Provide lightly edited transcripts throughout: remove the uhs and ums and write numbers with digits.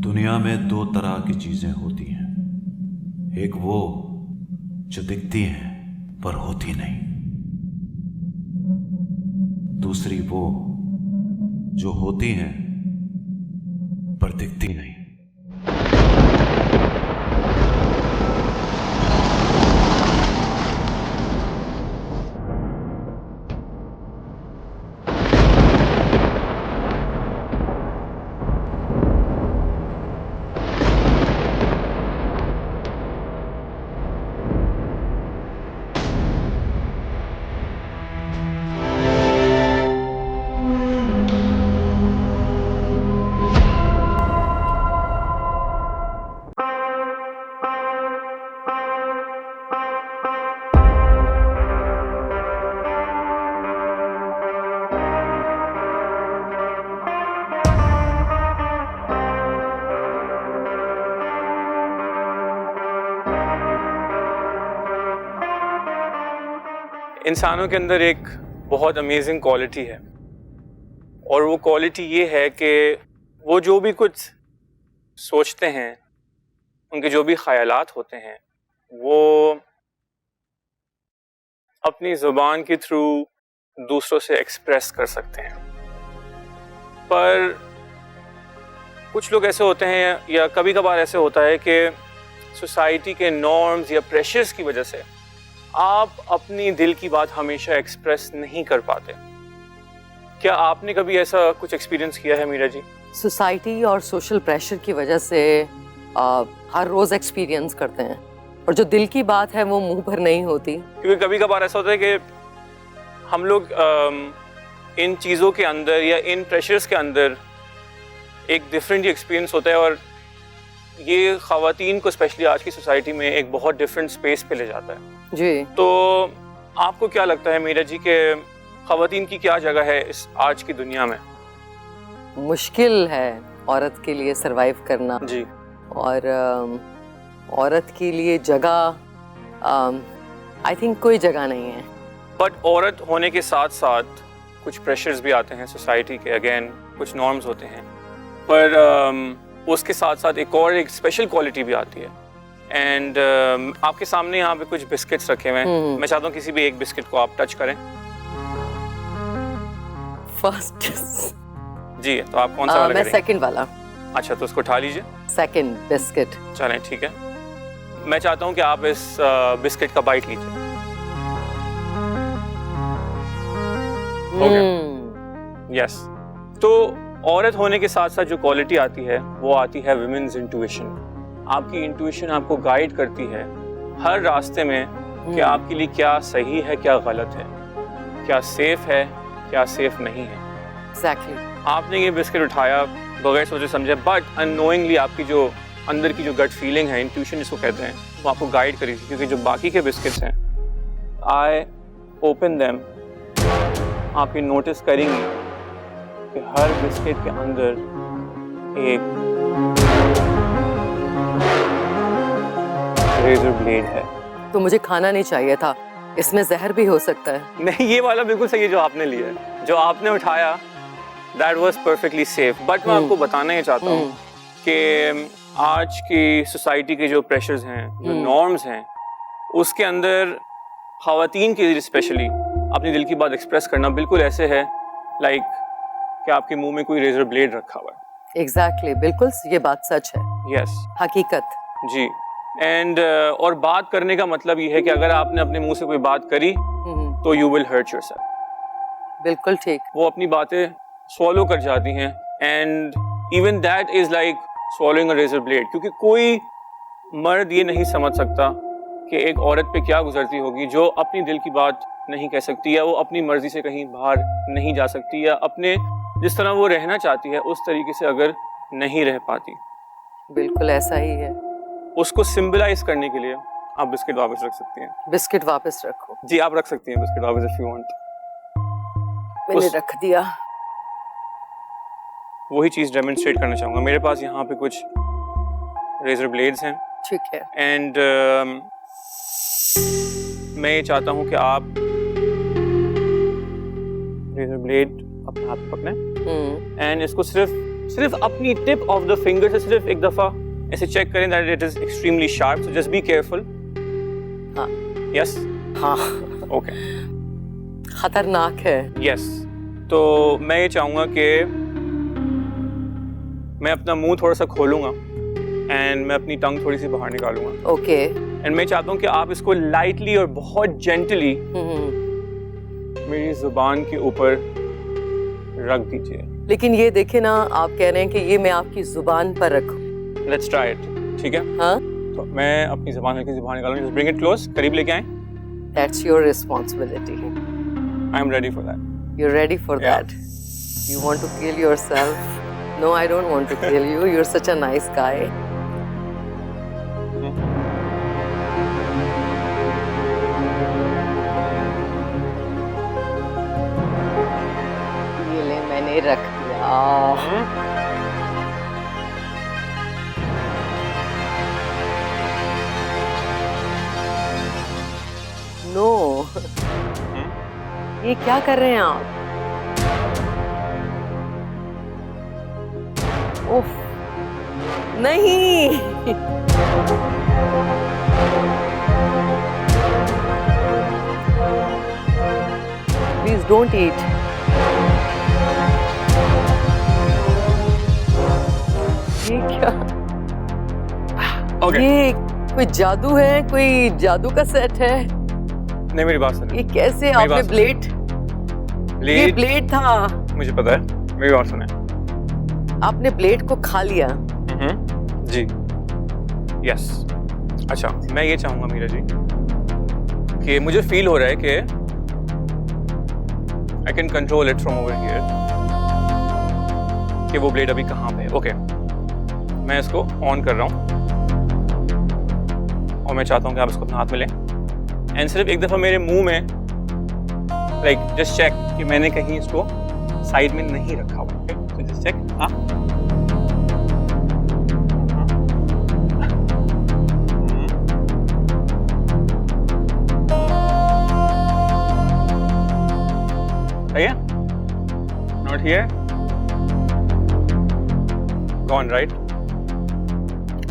दुनिया में दो तरह की चीजें होती हैं, एक वो जो दिखती हैं पर होती नहीं, दूसरी वो जो होती हैं पर दिखती नहीं। इंसानों के अंदर एक बहुत अमेजिंग क्वालिटी है और वो क्वालिटी ये है कि वो जो भी कुछ सोचते हैं, उनके जो भी ख्यालात होते हैं, वो अपनी ज़ुबान के थ्रू दूसरों से एक्सप्रेस कर सकते हैं। पर कुछ लोग ऐसे होते हैं या कभी कभार ऐसे होता है कि सोसाइटी के नॉर्म्स या प्रेशर्स की वजह से आप अपनी दिल की बात हमेशा एक्सप्रेस नहीं कर पाते। क्या आपने कभी ऐसा कुछ एक्सपीरियंस किया है मीरा जी? सोसाइटी और सोशल प्रेशर की वजह से हर रोज एक्सपीरियंस करते हैं, और जो दिल की बात है वो मुंह पर नहीं होती। क्योंकि कभी कभार ऐसा होता है कि हम लोग इन चीज़ों के अंदर या इन प्रेशर्स के अंदर एक डिफरेंट एक्सपीरियंस होता है, और ये ख़वातीन को स्पेशली आज की सोसाइटी में एक बहुत डिफरेंट स्पेस पे ले जाता है जी। तो आपको क्या लगता है मीरा जी के ख़वातीन की क्या जगह है इस आज की दुनिया में? मुश्किल है औरत के लिए सरवाइव करना जी। और औरत के लिए जगह आई थिंक कोई जगह नहीं है। बट औरत होने के साथ साथ कुछ प्रेशर्स भी आते हैं सोसाइटी के, अगेन कुछ नॉर्म्स होते हैं, पर उसके साथ साथ एक स्पेशल क्वालिटी भी आती है। एंड आपके सामने यहाँ पे कुछ बिस्किट्स रखे हुए हैं। मैं चाहता हूँ किसी भी एक बिस्किट को आप टच करें। फर्स्ट जी, तो आप कौन सा वाला मैं करेंगे? सेकंड वाला। अच्छा, तो उसको उठा लीजिए। Second biscuit. चलें, ठीक है। मैं चाहता हूँ कि आप इस बिस्किट का बाइट लीजिए। यस। तो औरत होने के साथ साथ जो क्वालिटी आती है वो आती है विमेन्स इंट्यूशन। आपकी इंट्यूशन आपको गाइड करती है हर रास्ते में कि आपके लिए क्या सही है, क्या गलत है, क्या सेफ है, क्या सेफ नहीं है। एग्जैक्टली। आपने ये बिस्किट उठाया बगैर सोचे समझे, बट अननोइंगली आपकी जो अंदर की जो गट फीलिंग है, इंट्यूशन जिसको कहते हैं, वो आपको गाइड करेगी। क्योंकि जो बाकी के बिस्किट्स हैं, आई ओपन देम, आप ये नोटिस करेंगी कि हर बिस्किट के अंदर एक रेजर ब्लेड है। तो मुझे खाना नहीं चाहिए था, इसमें जहर भी हो सकता है। नहीं, ये वाला बिल्कुल सही है जो आपने लिया है, जो आपने उठाया that was perfectly safe. But मैं आपको बताना ये चाहता हूँ कि आज की सोसाइटी के जो प्रेशर्स हैं, जो नॉर्म्स हैं, उसके अंदर ख़वातीन के लिए स्पेशली अपनी दिल की बात एक्सप्रेस करना बिल्कुल ऐसे है लाइक कि आपके मुंह में कोई रेजर ब्लेड रखा हुआ है। एग्जैक्टली, बिल्कुल ये बात सच है। यस, हकीकत जी। एंड और बात करने का मतलब ये है कि अगर आपने अपने मुंह से कोई बात करी तो यू विल हर्ट योरसेल्फ। बिल्कुल ठीक। वो अपनी बातें स्वॉलो कर जाती हैं, and even that is like swallowing a razor blade. क्योंकि कोई मर्द ये नहीं समझ सकता कि एक औरत पे क्या गुजरती होगी जो अपनी दिल की बात नहीं कह सकती, या वो अपनी मर्जी से कहीं बाहर नहीं जा सकती, या अपने जिस तरह वो रहना चाहती है उस तरीके से अगर नहीं रह पाती। बिल्कुल ऐसा ही है। उसको सिंबलाइज करने के लिए आप बिस्किट वापस रख सकती हैं। बिस्किट वापस रखो। जी, आप रख सकती हैं बिस्किट वापस इफ यू वांट। मैंने रख दिया। वही चीज़ डेमोन्स्ट्रेट करना चाहूँगा। मेरे पास यहाँ पे कुछ रेजर ब्लेड्स हैं। ठीक है। एंड मैं ये चाहता हूँ कि आप रेजर ब्लेड अपने हाथ में पकड़ें एंड इसको सिर्फ सिर्फ अपनी टिप ऑफ द फिंगर से सिर्फ एक दफा ऐसे चेक करें that it is extremely sharp, so just be careful. हाँ यस, हाँ, ओके, खतरनाक है। यस। तो मैं ये चाहूँगा कि मैं अपना मुंह थोड़ा सा खोलूँगा एंड मैं अपनी टंग थोड़ी सी बाहर निकालूंगा। ओके। एंड मैं चाहता हूँ कि आप इसको लाइटली और बहुत जेंटली मेरी जुबान के ऊपर रख दीजिए। लेकिन ये देखे ना, आप कह रहे हैं कि ये मैं आपकी जुबान पर रखूं। लेट्स ट्राई इट, ठीक है? हाँ? तो मैं अपनी जुबान हल्की सी बाहर निकालूंगा। जस्ट ब्रिंग इट क्लोज, करीब लेके आएं। That's your responsibility. I am ready for that. You're ready for Yeah. that. You want to kill yourself? No, I don't want to kill you. You're such a nice guy. ये ले, मैंने रख दिया। No. ये क्या कर रहे हैं आप? उफ, नहीं। Please don't eat. ये क्या? ओके, ये कोई जादू है? कोई जादू का सेट है? नहीं मेरी बात सुनिए। ये कैसे? मेरी आपने बात सुनिए। ब्लेड? ये ब्लेड, ब्लेड था। मुझे पता है, मेरी बात सुनिए। आपने ब्लेड को खा लिया। जी, यस। अच्छा, मैं ये चाहूंगा मीरा जी कि मुझे फील हो रहा है कि I can control it from over here, कि वो ब्लेड अभी कहाँ पे है। ओके, मैं इसको ऑन कर रहा हूँ और मैं चाहता हूँ कि आप इसको अपने हाथ में लें एंड सिर्फ एक दफ़ा मेरे मुंह में लाइक जस्ट चेक कि मैंने कहीं इसको साइड में नहीं रखा हुआ। ओके, तो जस्ट चेक। हाँ, Not here. Gone, right?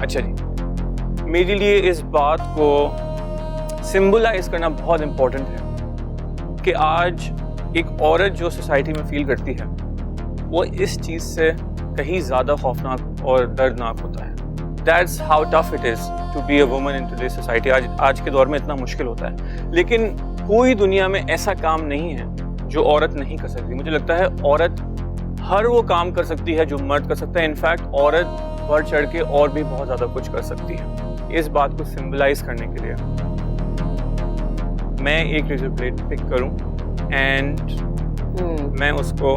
अच्छा जी, मेरे लिए इस बात को सिंबलाइज करना बहुत इम्पोर्टेंट है कि आज एक औरत जो सोसाइटी में फील करती है वो इस चीज़ से कहीं ज़्यादा खौफनाक और दर्दनाक होता है। That's how tough it is to be a woman in today's society. आज के दौर में इतना मुश्किल होता है, लेकिन कोई दुनिया में ऐसा काम नहीं है जो औरत नहीं कर सकती। मुझे लगता है औरत हर वो काम कर सकती है जो मर्द कर सकता है। इनफैक्ट औरत बढ़ चढ़ के और भी बहुत ज़्यादा कुछ कर सकती है। इस बात को सिंबलाइज करने के लिए मैं एक रेजर ब्लेड पिक करूं एंड मैं उसको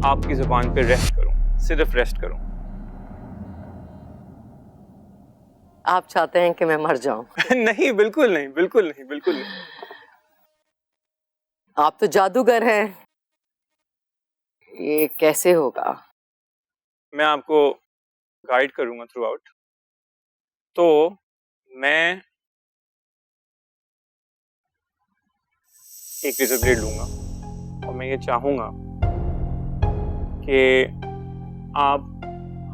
आपकी ज़ुबान पे रेस्ट करूं, सिर्फ रेस्ट करूं। आप चाहते हैं कि मैं मर जाऊं? नहीं, बिल्कुल नहीं, बिल्कुल नहीं, बिल्कुल नहीं। आप तो जादूगर हैं, ये कैसे होगा? मैं आपको गाइड करूंगा थ्रू आउट। तो मैं एक रेजर ब्लेड लूंगा और मैं ये चाहूंगा कि आप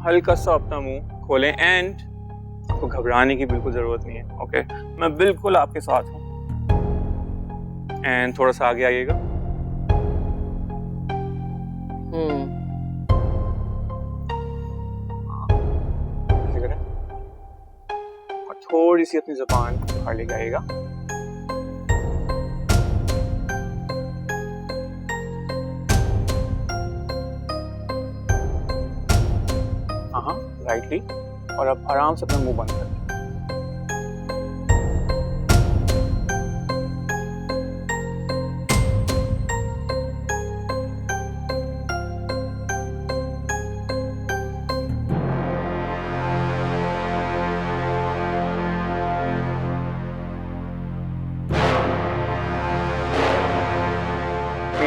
हल्का सा अपना मुंह खोलें एंड आपको घबराने की बिल्कुल ज़रूरत नहीं है। ओके, मैं बिल्कुल आपके साथ हूँ एंड थोड़ा सा आगे आइएगा। ऐसे करें और थोड़ी सी अपनी ज़ुबान बाहर लेके आइएगा। हाँ, राइटली, और अब आराम से अपना मुंह बंद करें।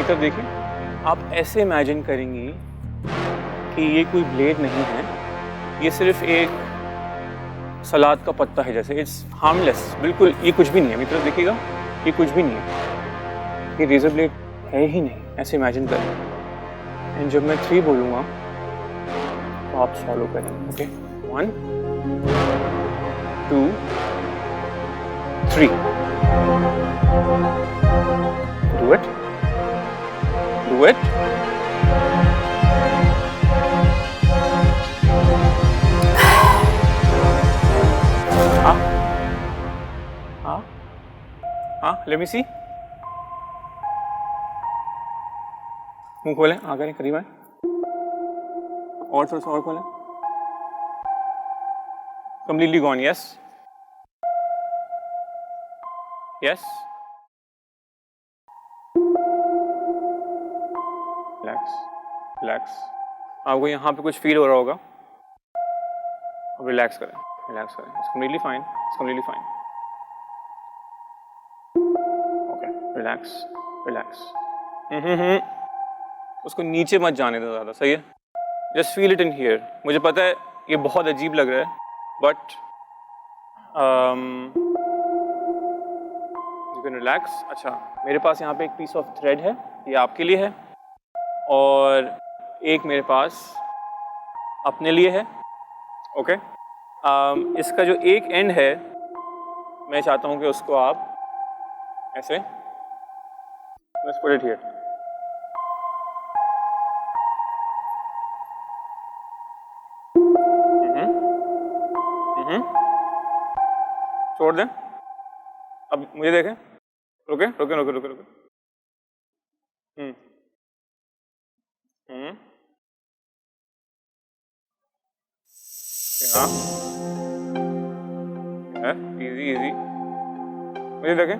तो देखिए, आप ऐसे इमेजिन करेंगी कि ये कोई ब्लेड नहीं है, ये सिर्फ एक सलाद का पत्ता है जैसे। इट्स हार्मलेस, बिल्कुल, ये कुछ भी नहीं है। मेरी तरफ देखिएगा, ये कुछ भी नहीं है, ये रेजर ब्लेड है ही नहीं। ऐसे इमेजिन करें एंड जब मैं 3 बोलूँगा तो आप सॉल्व करें. Okay, 1 2 3. Do it. Do it. Let me see. मुंह खोलें, आ करें, करीब आए. और थोड़ा सा और खोलें. Completely gone. Yes. Yes. Relax. Relax. आपको यहाँ पे कुछ फील हो रहा होगा. अब रिलैक्स करें. रिलैक्स करें. It's completely fine. It's completely fine. Relax relax. उसको नीचे मत जाने दो ज़्यादा. सही है. Just feel it in here. मुझे पता है ये बहुत अजीब लग रहा है, बट यू कैन रिलैक्स. अच्छा, मेरे पास यहाँ पे एक पीस ऑफ थ्रेड है, ये आपके लिए है, और एक मेरे पास अपने लिए है. ओके. इसका जो एक एंड है, मैं चाहता हूँ कि उसको आप ऐसे, let's put it here. छोड़ दें. अब मुझे देखें. रुके रुके रुके रुके रुके. Easy easy. मुझे देखें.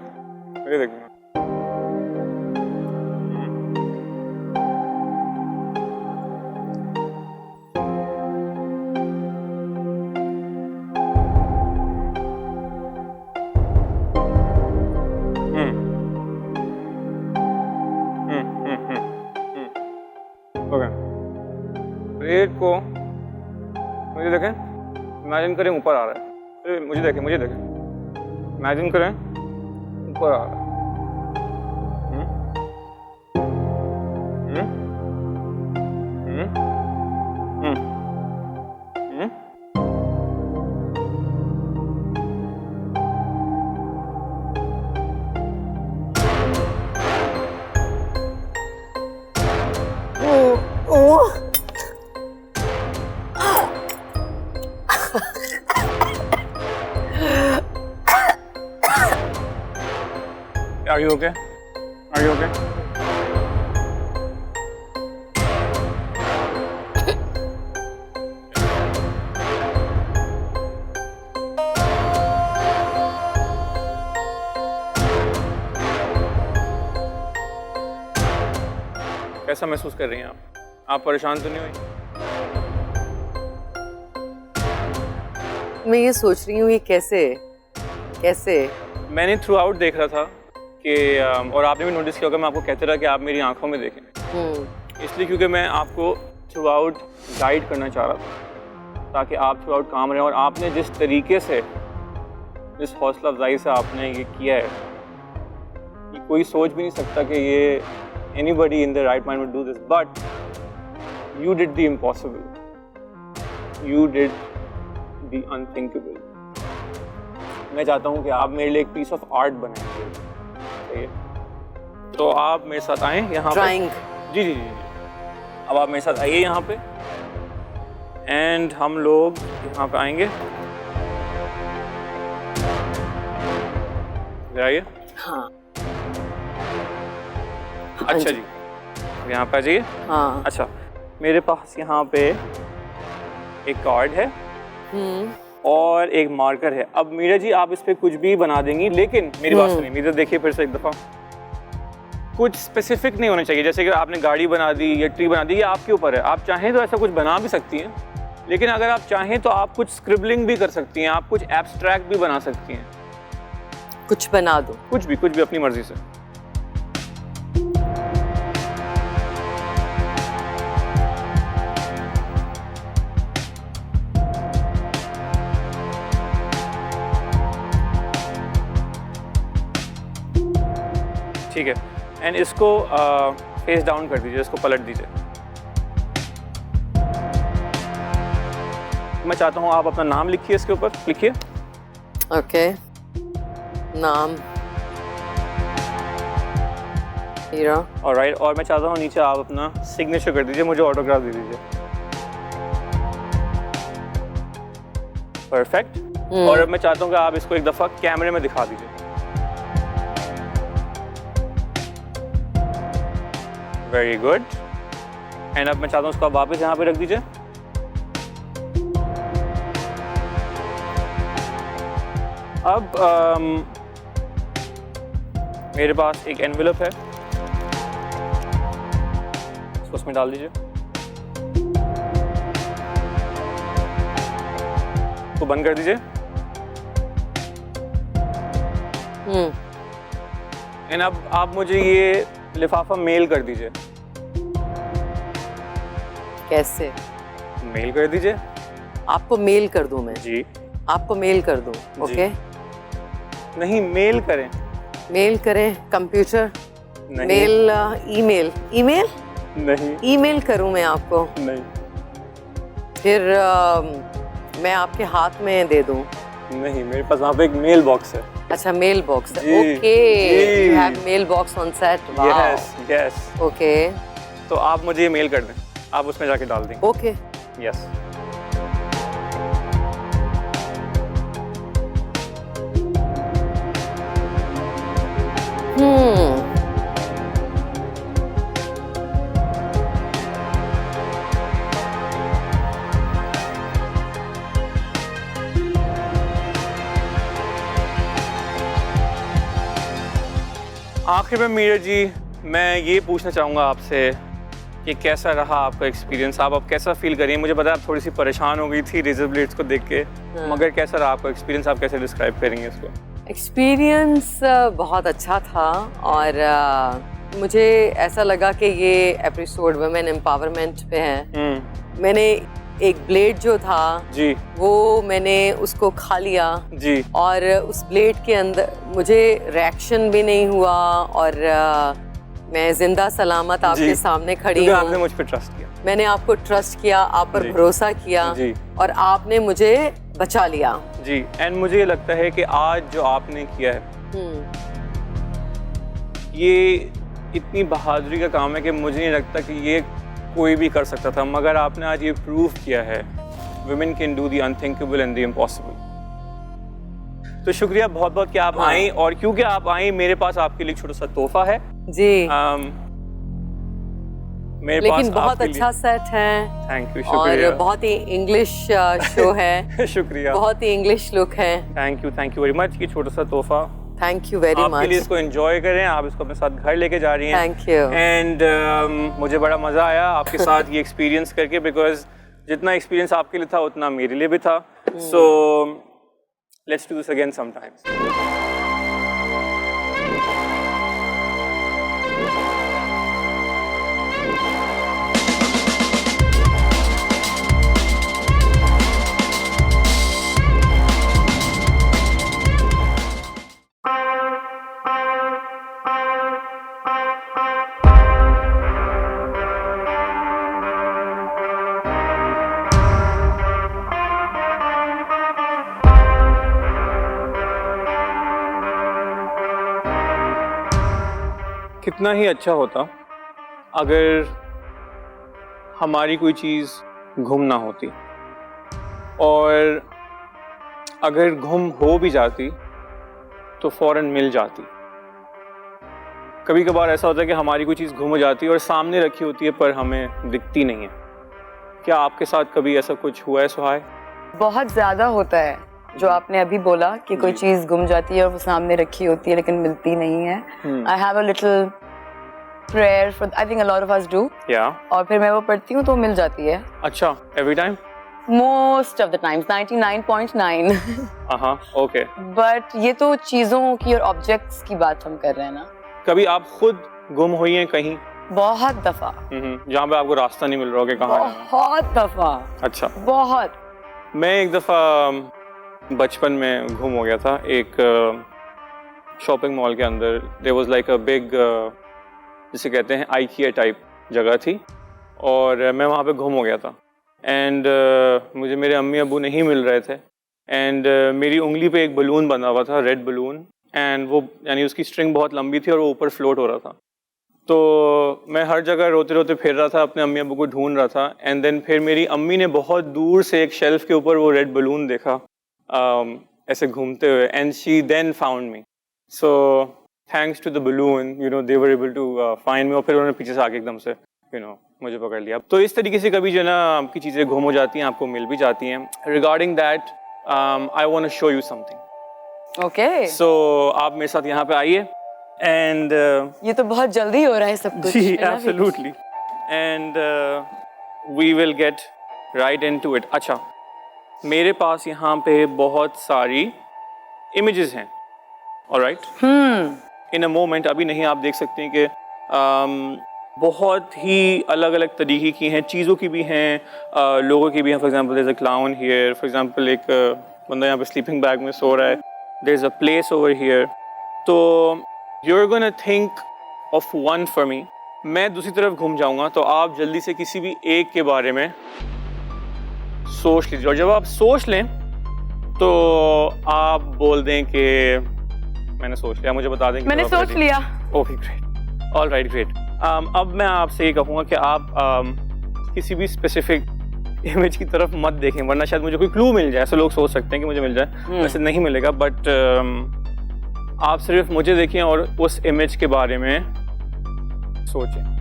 मुझे देखें. प्लेट को मुझे देखें. इमेजिन करें ऊपर आ रहा है. मुझे देखें. मुझे देखें. इमेजिन करें ऊपर आ रहा है. Are you okay? Are you okay? कैसा महसूस कर रही हैं आप? आप परेशान तो नहीं हुई? मैं ये सोच रही हूँ ये कैसे मैंने थ्रू आउट देख रहा था कि और आपने भी नोटिस किया होगा, मैं आपको कहते रहा कि आप मेरी आंखों में देखें. इसलिए क्योंकि मैं आपको थ्रू आउट गाइड करना चाह रहा था, ताकि आप थ्रू आउट काम रहें. और आपने जिस तरीके से, जिस हौसला अफजाई से आपने ये किया है, ये कोई सोच भी नहीं सकता कि ये anybody in the right mind would do this, but you did the impossible. You did the unthinkable. मैं चाहता हूँ कि आप मेरे लिए एक पीस ऑफ आर्ट बनाएंगे. तो आप मेरे साथ आएं यहाँ पे. जी जी जी. अब आप मेरे साथ आइए यहाँ पे, एंड हम लोग यहाँ पे आएंगे. आइए. हाँ. अच्छा जी, यहाँ पे आ जाइए. हाँ. अच्छा, मेरे पास यहाँ पे एक कार्ड है और एक मार्कर है. अब मीरा जी, आप इस पे कुछ भी बना देंगी, लेकिन मेरी बात सुनिए. मीरा देखिए फिर से एक दफ़ा. कुछ स्पेसिफिक नहीं होना चाहिए. जैसे कि आपने गाड़ी बना दी या ट्री बना दी, ये आपके ऊपर है. आप चाहें तो ऐसा कुछ बना भी सकती हैं, लेकिन अगर आप चाहें तो आप कुछ स्क्रिबलिंग भी कर सकती हैं. आप कुछ एब्स्ट्रैक्ट भी बना सकती हैं. कुछ बना दो. कुछ भी अपनी मर्जी से. ठीक है. एंड इसको फेस डाउन कर दीजिए, इसको पलट दीजिए. मैं चाहता हूँ आप अपना नाम लिखिए, इसके ऊपर लिखिए। ओके, नाम हीरा। ऑलराइट, और मैं चाहता हूँ नीचे आप अपना सिग्नेचर कर दीजिए, मुझे ऑटोग्राफ दे दीजिए। परफेक्ट। और अब मैं चाहता हूँ कि आप इसको एक दफ़ा कैमरे में दिखा दीजिए। Very good. एंड अब मैं चाहता हूँ उसको आप वापस यहाँ पे रख दीजिए। अब मेरे पास एक एनवेलप है, इसको उसमें डाल दीजिए, इसको बंद कर दीजिए। एंड अब आप मुझे ये लिफाफा मेल कर दीजिए। कैसे? मेल कर दीजिए। आपको मेल कर दूं मैं? जी। आपको मेल कर दूं? ओके। नहीं, मेल करें। मेल करें? कंप्यूटर? नहीं। मेल? ईमेल? ईमेल? नहीं। ईमेल करूं मैं आपको? नहीं। फिर मैं आपके हाथ में दे दूं? नहीं, मेरे पास वहाँ पे एक मेल बॉक्स है। अच्छा, मेल बॉक्स है। जी, ओके, जी। You have mail box on set. Yes, yes. Okay. तो आप मुझे ये मेल कर दें, आप उसमें जाके डाल दें। ओके। यस। आखिर में मीरा जी, मैं ये पूछना चाहूँगा आपसे कि कैसा रहा आपका एक्सपीरियंस? आप अब कैसा फील करिए? मुझे पता है आप थोड़ी सी परेशान हो गई थी रेजर ब्लेड्स को देख के, मगर कैसा रहा आपका एक्सपीरियंस? आप कैसे डिस्क्राइब करेंगे इसको? एक्सपीरियंस बहुत अच्छा था और मुझे ऐसा लगा कि ये एपिसोड वुमेन एम्पावरमेंट पे है। मैंने एक ब्लेड जो था जी, वो मैंने उसको खा लिया जी, और उस ब्लेड के अंदर मुझे रिएक्शन भी नहीं हुआ और मैं जिंदा सलामत आपके सामने खड़ी हूँ। आपने मुझ पे ट्रस्ट किया। मैंने आपको ट्रस्ट किया, आप पर भरोसा किया जी, और आपने मुझे बचा लिया। जी। एंड मुझे ये लगता है कि आज जो आपने किया है ये इतनी बहादुरी का काम है कि मुझे नहीं लगता कि ये कोई भी कर सकता था, मगर आपने आज ये प्रूव किया है women can do the unthinkable and the impossible। तो शुक्रिया बहुत बहुत कि आप आई, और क्योंकि आप आई मेरे पास आपके लिए छोटा सा तोहफा है। जी। मेरे लेकिन पास बहुत अच्छा सेट है। थैंक यू, शुक्रिया। और बहुत ही इंग्लिश शो है। शुक्रिया। बहुत ही इंग्लिश लुक है। Thank you very much. ये छोटा सा तोहफा थैंक यू वेरी मच। आपके लिए, इसको एंजॉय करें, आप इसको अपने साथ घर लेके जा रही हैं। Thank you. एंड मुझे बड़ा मज़ा आया आपके साथ ये एक्सपीरियंस करके, बिकॉज जितना एक्सपीरियंस आपके लिए था उतना मेरे लिए भी था। So let's do this again sometimes. कितना ही अच्छा होता अगर हमारी कोई चीज़ गुम ना होती, और अगर गुम हो भी जाती तो फ़ौरन मिल जाती। कभी कभार ऐसा होता है कि हमारी कोई चीज़ गुम हो जाती है और सामने रखी होती है पर हमें दिखती नहीं है। क्या आपके साथ कभी ऐसा कुछ हुआ है सुहाय? बहुत ज़्यादा होता है जो आपने अभी बोला कि कोई चीज़ गुम जाती है और वो सामने रखी होती है लेकिन मिलती नहीं है। I have a little prayer for, I think a lot of us do। और फिर मैं वो पढ़ती हूँ तो मिल जाती है। अच्छा, every time? Most of the times, 99.9। Okay. But ये तो चीज़ों की और ऑब्जेक्ट्स की बात हम कर रहे हैं ना। कभी आप खुद गुम हुई हैं कहीं? बहुत दफ़ा। जहाँ पे आपको रास्ता नहीं मिल रहा हो कि कहाँ जाना है? बहुत दफ़ा। अच्छा। बहुत। मैं एक दफ़ा बचपन में गुम हो गया था एक शॉपिंग मॉल के अंदर। There was like a big, जिसे कहते हैं आइकिया टाइप जगह थी, और मैं वहाँ पे गुम हो गया था। एंड मुझे मेरे अम्मी अबू नहीं मिल रहे थे एंड मेरी उंगली पे एक बलून बंधा हुआ था, रेड बलून, एंड वो यानी उसकी स्ट्रिंग बहुत लंबी थी और वो ऊपर फ्लोट हो रहा था। तो मैं हर जगह रोते रोते फिर रहा था, अपने अम्मी अबू को ढूंढ रहा था एंड देन फिर मेरी अम्मी ने बहुत दूर से एक शेल्फ के ऊपर वो रेड बलून देखा ऐसे घूमते हुए and she then found me. So thanks to the balloon you know they were able to find me, और फिर उन्होंने पीछे से आके एकदम से यू नो मुझे पकड़ लिया। तो इस तरीके से कभी जो है ना आपकी चीज़ें गुम हो जाती हैं, आपको मिल भी जाती हैं। Regarding that I want to show you something. Okay, so आप मेरे साथ यहाँ पे आइए एंड ये तो बहुत जल्दी हो रहा है सब कुछ। जी absolutely, and we will get right into it. अच्छा, मेरे पास यहाँ पे बहुत सारी इमेजेस हैं, ऑलराइट। इन अ मोमेंट, अभी नहीं, आप देख सकते हैं कि बहुत ही अलग अलग तरीके की हैं, चीज़ों की भी हैं, लोगों की भी हैं। For example there is a clown here, for example एक बंदा यहाँ पे स्लीपिंग बैग में सो रहा है, there is a place over here. तो you're gonna think of one for me, मैं दूसरी तरफ घूम जाऊंगा, तो आप जल्दी से किसी भी एक के बारे में सोच लीजिए, और जब आप सोच लें तो आप बोल दें कि मैंने सोच लिया, मुझे बता दें कि मैंने सोच लिया। Okay great, all right great. अब मैं आपसे ये कहूँगा कि आप किसी भी स्पेसिफिक इमेज की तरफ मत देखें, वरना शायद मुझे कोई क्लू मिल जाए। ऐसे लोग सोच सकते हैं कि मुझे मिल जाए, वैसे नहीं मिलेगा, बट आप सिर्फ मुझे देखें और उस इमेज के बारे में सोचें।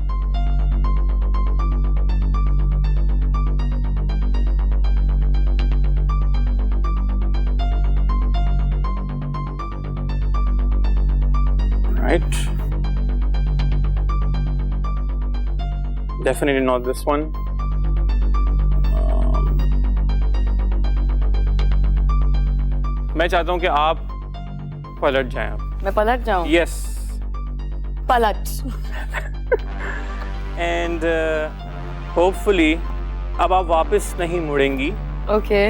Right? Definitely not this one. मैं चाहता हूं कि आप पलट जाएं। आप मैं पलट जाऊं? यस, पलट। एंड होपफुली अब आप वापस नहीं मुड़ेंगी। ओके,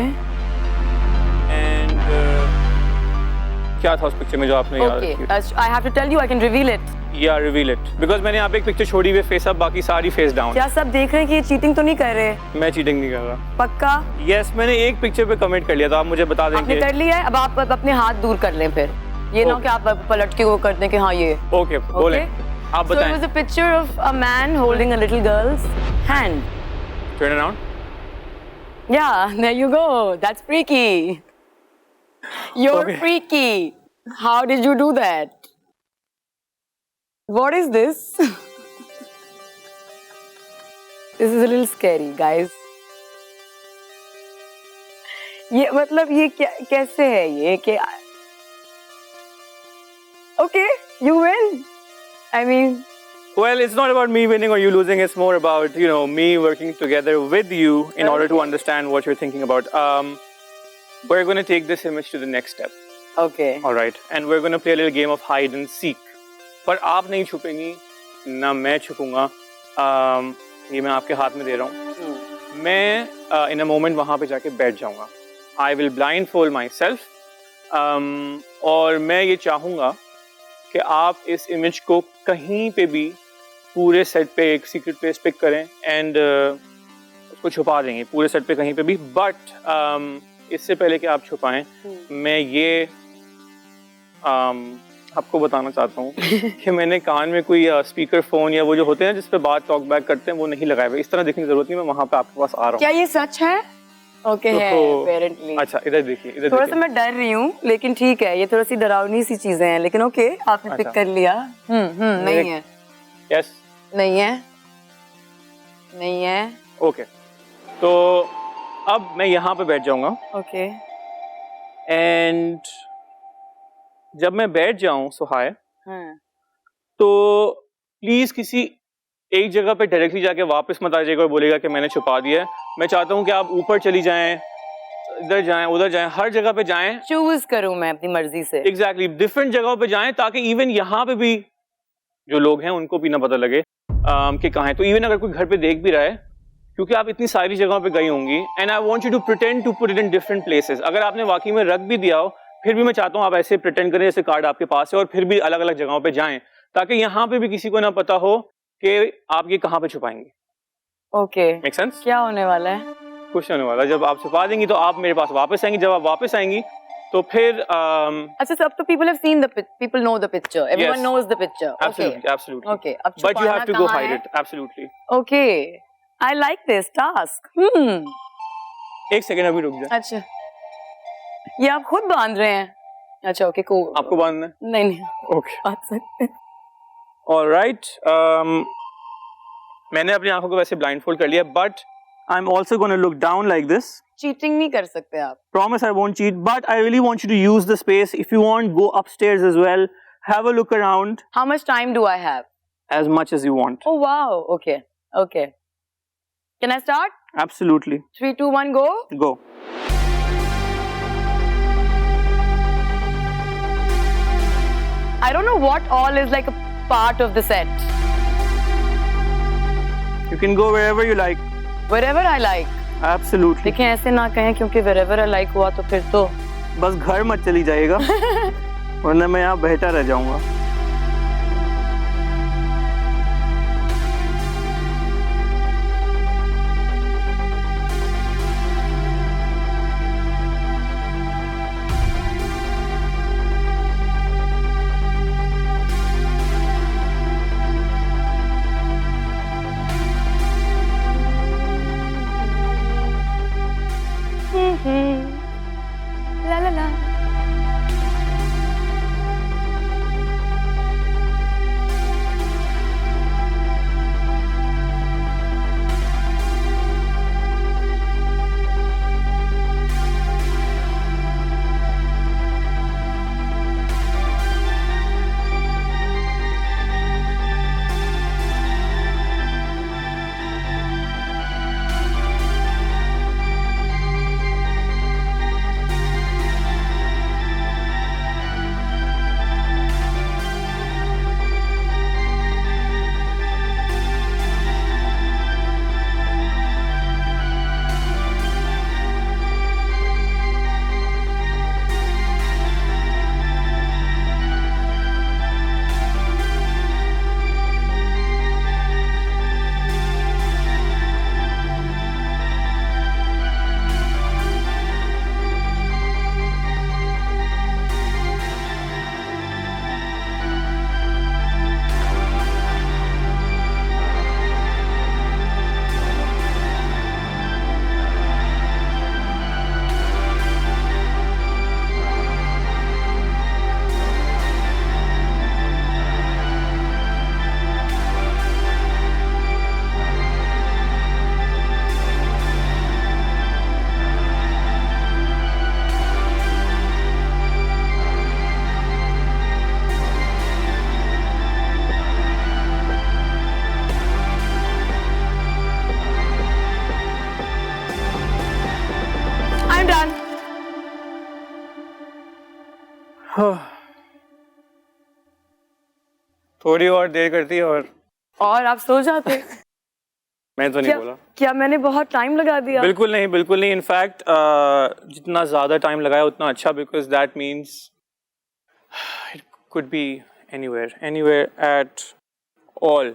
एंड क्या था उस पिक्चर में जो आपने याद ओके, रखी? I have to tell you, I can reveal it. या रिवील इट, बिकॉज मैंने यहाँ पे एक पिक्चर छोड़ी हुई फेस अप, बाकी सारी फेस डाउन। क्या सब देख रहे हैं कि ये चीटिंग तो नहीं कर रहे? मैं चीटिंग नहीं कर रहा। पक्का? यस, मैंने एक पिक्चर पे कमेंट कर लिया था, आप मुझे बता आपने देंगे। कर लिया है, अब आप अपने हाथ दूर कर लें, फिर ये ना हो कि आप पलट के वो कर दें कि हाँ ये। ओके, बोले, आप So it बताएं। was a picture of a man holding a little girl's hand. Turn around. Yeah, there you go. That's freaky. You're Okay. freaky. How did you do that? What is this? This is a little scary, guys. ये मतलब ये क्या, कैसे है ये कि Okay, you win. I mean, Well, it's not about me winning or you losing. It's more about, you know, me working together with you in order to understand what you're thinking about. We're going to take this image to the next step. okay. All right. And we're going to play a little game of hide and seek. पर आप नहीं छुपेंगी, ना मैं छुपूंगा। ये मैं आपके हाथ में दे रहा हूँ। मैं in a moment वहाँ पे जाके बैठ जाऊँगा। I will blindfold myself. और मैं ये चाहूँगा कि आप इस इमेज को कहीं पे भी पूरे सेट पे एक सीक्रेट प्लेस पिक करें एंड उसको छुपा देंगे पूरे सेट पे कहीं पे भी। बट इससे पहले कि आप छुपाएं, मैं ये आपको बताना चाहता हूँ कि मैंने कान में कोई स्पीकर फोन या वो जो होते हैं जिस पे बात टॉक बैक करते हैं वो नहीं लगाए हुए। इस तरह देखने की जरूरत नहीं, मैं वहाँ पे आपके पास आ रहा क्या ये सच है? ओके है apparently. अच्छा, इधर देखिए, इधर थोड़ा सा देखिए। मैं डर रही हूँ, लेकिन ठीक है, ये थोड़ा सी डरावनी सी चीजें हैं, लेकिन ओके, आपने पिक कर लिया। नहीं है, यस, नहीं है, नहीं है। ओके। तो अब मैं यहाँ पे बैठ जाऊंगा ओके, एंड जब मैं बैठ जाऊं सुहाय, हाँ, तो प्लीज किसी एक जगह पे डायरेक्टली जाके वापस मत आ जाइएगा और बोलेगा कि मैंने छुपा दिया है। मैं चाहता हूँ कि आप ऊपर चली जाएं, इधर जाएं, उधर जाएं, हर जगह पे जाएं। चूज करूँ मैं अपनी मर्जी से। एग्जैक्टली, डिफरेंट जगहों पे जाएं ताकि इवन यहाँ पे भी जो लोग हैं उनको भी ना पता लगे कि कहाँ है। तो इवन अगर कोई घर पे देख भी रहा है, क्योंकि आप इतनी सारी जगहों पे गई होंगी, and I want you to pretend to put it in different places. अगर आपने वाकई में रख भी दिया हो, फिर भी मैं चाहता हूँ आप ऐसे प्रिटेंड करें जैसे कार्ड आपके पास है, और फिर भी अलग अलग जगहों पे जाएं ताकि यहाँ पे भी किसी को ना पता हो कि आप ये कहाँ पे छुपाएंगे। Okay, make sense? क्या होने वाला है? कुछ नहीं होने वाला। जब आप छुपा देंगी तो आप मेरे पास वापस आएंगी, जब आप वापस आएंगी तो फिर अच्छा, सब तो people have seen the people know the picture, everyone Yes. knows the picture. absolutely, absolutely. Okay, अब But you have to go छुपाना hide कहाँ it. Absolutely. है? Okay, I like this task. एक सेकंड अभी रुक जाए। अच्छा, ये आप खुद बांध रहे हैं? अच्छा, okay, cool. आपको बांधना है? नहीं नहीं, Okay. बांध सकते हैं। All right. मैंने अपनी आंखों को वैसे blindfold कर लिया, but I'm also going to look down like this. Cheating नहीं कर सकते आप। Promise I won't cheat, but I really want you to use the space. If you want, go upstairs as well. Have a look around. How much time do I have? As much as you want. Oh wow, okay, okay. Can I start? Absolutely. 3, 2, 1, go. Go. I don't know what all is like a part of the set. You can go wherever you like. Wherever I like. Absolutely. लेकिन ऐसे ना कहें क्योंकि wherever I like हुआ तो फिर तो बस घर मत चली जाइएगा वरना मैं यहाँ बैठा रह जाऊंगा। la la la. थोड़ी और देर करती और आप सो जाते। मैं तो नहीं बोला। क्या मैंने बहुत टाइम लगा दिया? बिल्कुल नहीं, बिल्कुल नहीं। इनफैक्ट जितना ज़्यादा टाइम लगाया उतना अच्छा, because that means it could be anywhere at all.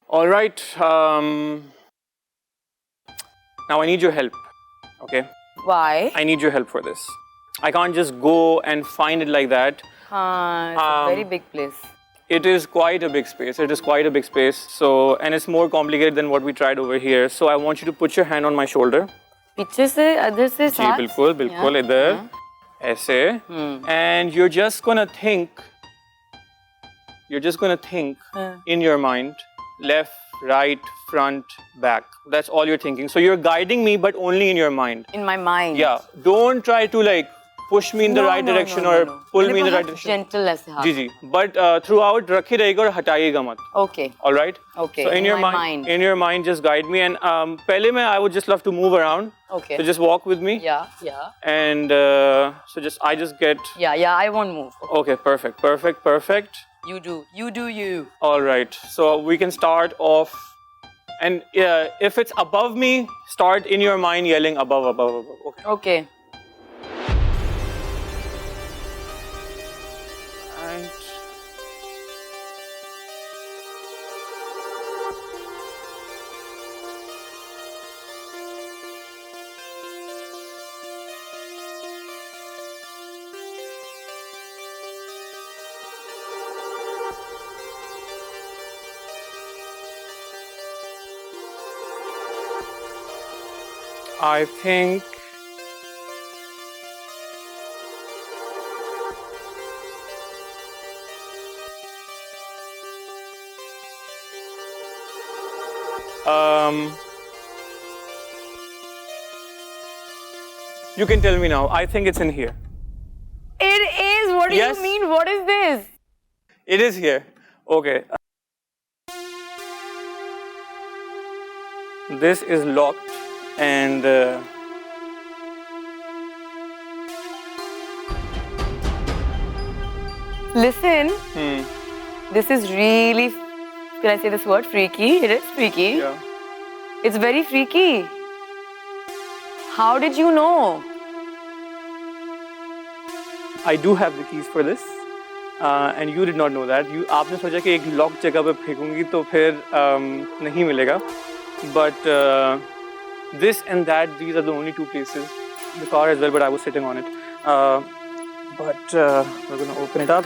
Alright, now I need your help, okay? Why? I need your help for this. I can't just go and find it like that. It's a very big place. It is quite a big space. It is quite a big space. So, and it's more complicated than what we tried over here. So, I want you to put your hand on my shoulder. पीछे से, इधर से जी बिल्कुल बिल्कुल, इधर ऐसे. And you're just gonna think. You're just gonna think in your mind, left, right, front, back. That's all you're thinking. So you're guiding me, but only in your mind. In my mind. Yeah. Don't try to like push me in the right direction or pull me in the right direction. Gentle ऐसे हाथ. जी जी. But throughout रखी रहेगा और हटाइएगा मत. Okay. All right. Okay. So in your mind, just guide me. And पहले में I would just love to move around. Okay. So just walk with me. Yeah. And so I just get. Yeah. I won't move. Okay. Perfect. You do you. All right. So we can start off. And if it's above me, start in your mind yelling above. Okay. Okay. And I think you can tell me now. I think it's in here. It is. What do Yes. you mean? What is this? It is here. Okay. This is locked and Listen, this is really, can I say this word? Freaky. It is freaky. yeah. It's very freaky. How did you know? I do have the keys for this, and you did not know that. आपने सोचा कि एक lock जगह पे फेंकूंगी तो फिर नहीं मिलेगा. But this and that, these are the only two places. The car as well, but I was sitting on it. But we're gonna open it up.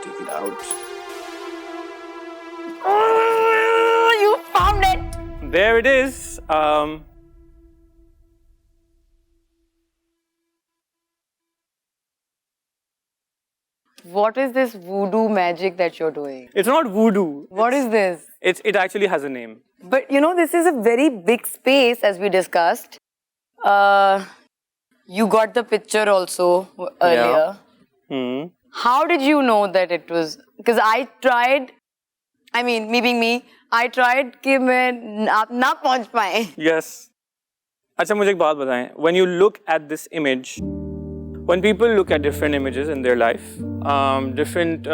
Take it out. Oh, you found it. There it is. What is this voodoo magic that you're doing? It's not voodoo. What is this? It actually has a name. But you know, this is a very big space, as we discussed. You got the picture also earlier. Hmm. How did you know that it was? Because I tried. I mean, me being me, I tried कि मैं आप ना पहुंच पाए. Yes. अच्छा मुझे एक बात बताएं. When you look at this image, when people look at different images in their life, different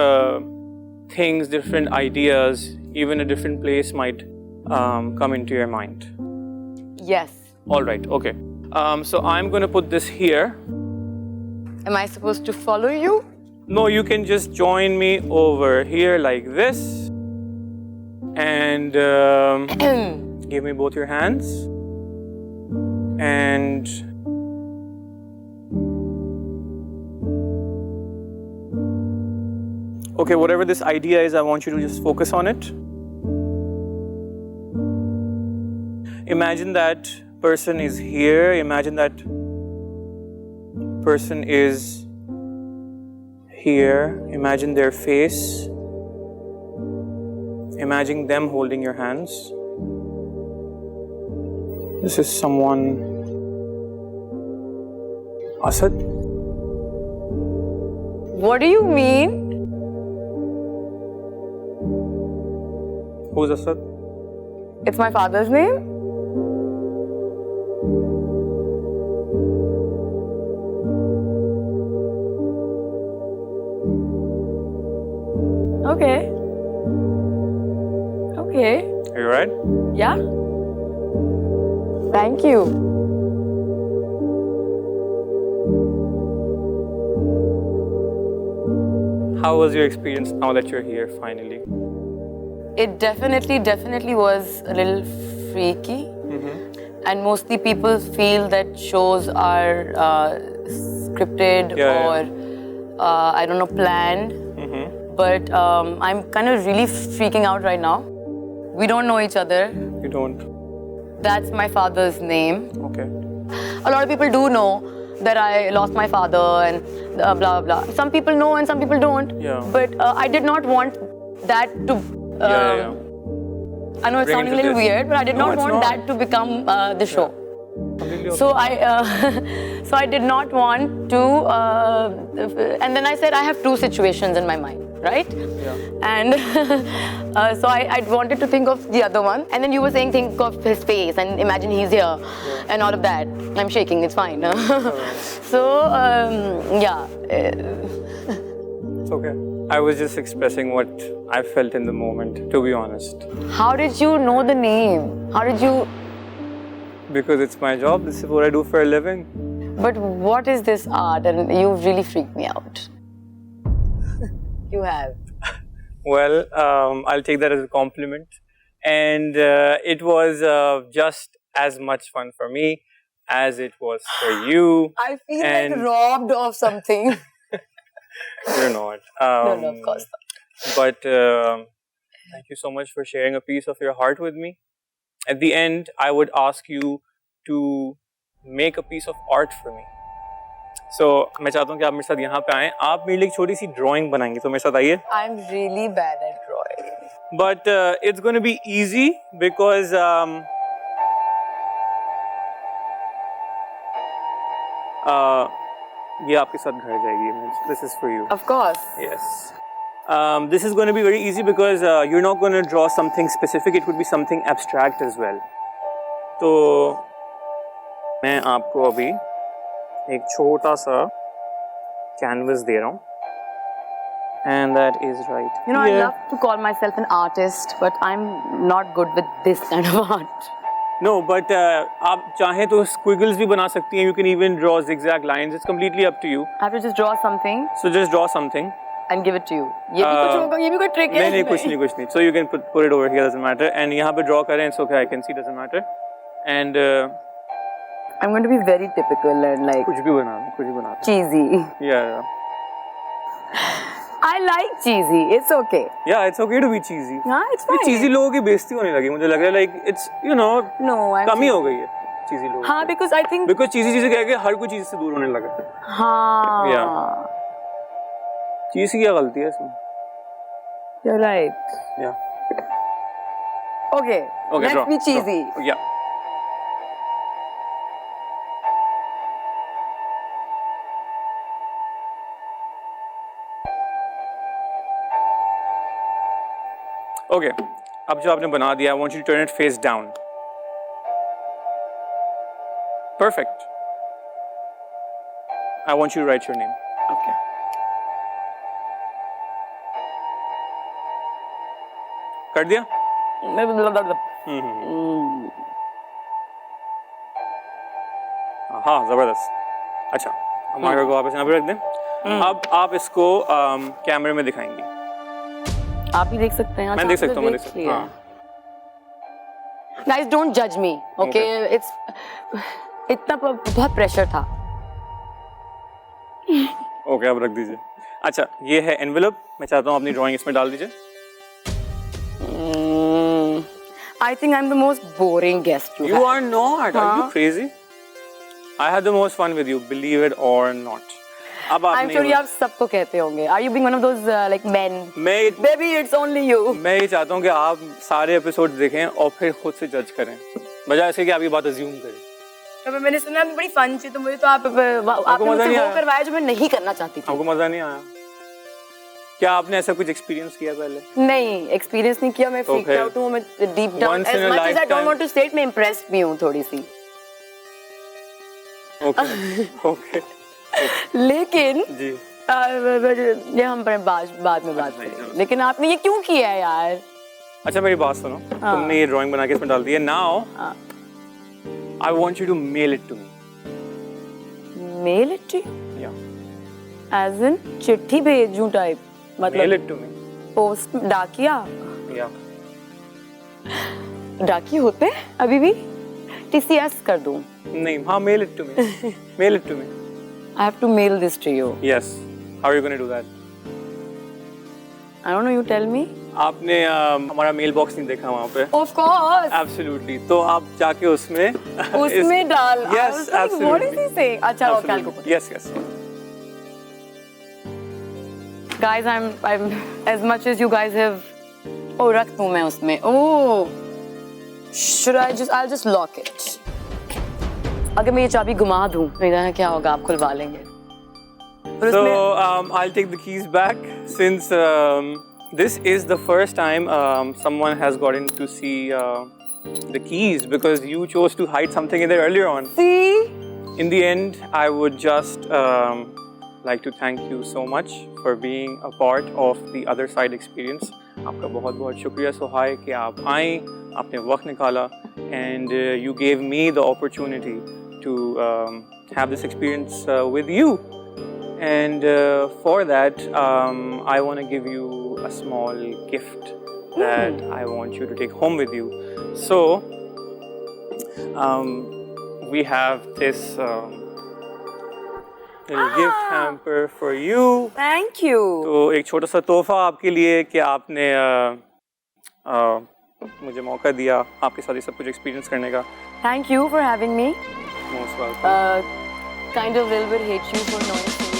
things, different ideas, even a different place might come into your mind. Yes. All right. Okay. So I'm going to put this here. Am I supposed to follow you? No, you can just join me over here like this. And give me both your hands. And okay, whatever this idea is, I want you to just focus on it. Imagine that person is here. Imagine that person is here. Imagine their face. Imagine them holding your hands. This is someone. Asad? What do you mean? Who's Asad? It's my father's name? Okay. Okay. Are you right? Yeah. Thank you. How was your experience now that you're here finally? It definitely was a little freaky. And mostly people feel that shows are scripted or I don't know, planned. But I'm kind of really freaking out right now. We don't know each other. You don't? That's my father's name. Okay. A lot of people do know that I lost my father and blah blah blah. Some people know and some people don't. Yeah. But I did not want that to. I know it's sounding a little weird, but I did not want that to become the show. Completely okay. So I did not want to. And then I said I have two situations in my mind, right? Yeah. And so I wanted to think of the other one. And then you were saying think of his face and imagine he's here and all of that. I'm shaking, it's fine. So, yeah. It's okay. I was just expressing what I felt in the moment, to be honest. How did you know the name? How did you... Because it's my job, this is what I do for a living. But what is this art? And you really freaked me out. You have. Well, I'll take that as a compliment. And it was just as much fun for me as it was for you. I feel like robbed of something. You're not. No, of course not. But thank you so much for sharing a piece of your heart with me. at the end I would ask you to make a piece of art for me. So मैं चाहता हूँ कि आप मेरे साथ यहाँ पे आएं, आप मेरे लिए एक छोटी सी drawing बनाएंगे, तो मेरे साथ आइए. I'm really bad at drawing. But it's going to be easy because ये आपके साथ घर जाएगी. This is for you. Of course. Yes. This is going to be very easy because you're not going to draw something specific. It would be something abstract as well. तो मैं आपको अभी एक छोटा सा canvas दे रहा हूँ. And that is right. You know, here. I love to call myself an artist, but I'm not good with this kind of art. No, but आप चाहें तो squiggles भी बना सकती हैं. You can even draw zigzag lines. It's completely up to you. I have to just draw something So just draw something. and give it to you. ये भी कुछ होगा, ये भी कोई trick है? नहीं कुछ नहीं. So you can put it over here, doesn't matter. And यहाँ पे draw करें, it's okay, I can see, doesn't matter. And I'm going to be very typical and like कुछ भी बना. cheesy. Yeah. I like cheesy. It's okay. Yeah, it's okay to be cheesy. हाँ, it's ये fine. cheesy लोगों की बेइज्जती होने लगी. मुझे लग रहा है like it's No, I'm कमी हो गई है cheesy लोगों हाँ, की. because I think Because cheesy चीजें कह के हर कोई चीज से दूर होने लगा है. हाँ. Yeah. चीज की क्या गलती है इसमें? You're right. Yeah. Okay. Okay, Let's draw. be cheesy. Draw. Yeah. Okay. अब जो आपने बना दिया, I want you to turn it face down. Perfect. I want you to write your name. Okay. कर दिया? हाँ, जबरदस्त. अच्छा, अब मार्कर को वापस यहाँ पे रख दें. अब आप इसको कैमरे में दिखाएंगी. आप ही देख सकते हैं. मैं देख सकता हूँ, हाँ. Guys, don't judge me. Okay, it's इतना बहुत प्रेशर था. ओके, अब रख दीजिए. अच्छा, ये है एनवेलप. मैं चाहता हूँ अपनी ड्राइंग इसमें डाल दीजिए. I think I'm the most boring guest You are not. Are you crazy? I had the most fun with you, believe it or not. अब आप I'm sure आप सबको कहते होंगे. Are you being one of those like men? Baby, it's only you. मैं ये चाहता हूँ कि आप सारे एपिसोड देखें और फिर खुद से जज करें, बजाय ऐसे कि आप ये बात अज्यूम करें. तो मैंने सुना है बड़ी फन थी, तो मुझे तो आपने मुझसे वो करवाया जो मैं नहीं करना चाहती थी. आपको मजा नहीं आया? क्या आपने ऐसा कुछ एक्सपीरियंस किया पहले? नहीं, एक्सपीरियंस नहीं किया. मैं फ्रीक्ड आउट हूँ. मैं deep down as much as I don't want to state, मैं impressed भी हूँ थोड़ी सी. ओके. लेकिन जी, ये हम बाद में बात करेंगे. लेकिन आपने ये क्यों किया है यार? अच्छा मेरी बात सुनो. तुमने ये ड्राइंग बना के इसमें डाल दी है. Now I want you to mail it to me. Mail it to you? Yeah. As in चिट्ठी भेजूं टाइप? मतलब Mail it to me. Post डाकिया? Yeah. डाकी होते हैं अभी भी? TCS कर दूं? नहीं, हाँ, mail it to me. Mail it to me. I have to mail this to you. Yes. How are you going to do that? I don't know. You tell me. आपने हमारा मेल बॉक्स नहीं देखा वहाँ पे? Of course. Absolutely. तो आप जाके उसमें डाल. Yes, absolutely. What is he saying? अच्छा, वो कल को. Yes, yes. Guys, I'm as much as you guys have. Oh, रख दूँ मैं उसमें. Oh. I'll just lock it. अगर मैं ये चाबी घुमा दूँ, मेरा क्या होगा? आप खुलवा लेंगे. So I'll take the keys back since this is the first time someone has gotten to see the keys because you chose to hide something in there earlier on. See? In the end, I would just like to thank you so much for being a part of the other side experience. आपका बहुत बहुत शुक्रिया सोहाय कि आप आए, आपने वक्त निकाला, and you gave me the opportunity to have this experience with you. And for that, I want to give you a small gift that I want you to take home with you. So, we have this little gift hamper for you. Thank you. तो एक छोटा सा तोहफा आपके लिए कि आपने मुझे मौका दिया आपके साथ ये सब कुछ एक्सपीरियंस करने का। Thank you for having me. Most welcome. Kind of little bit hate you for knowing so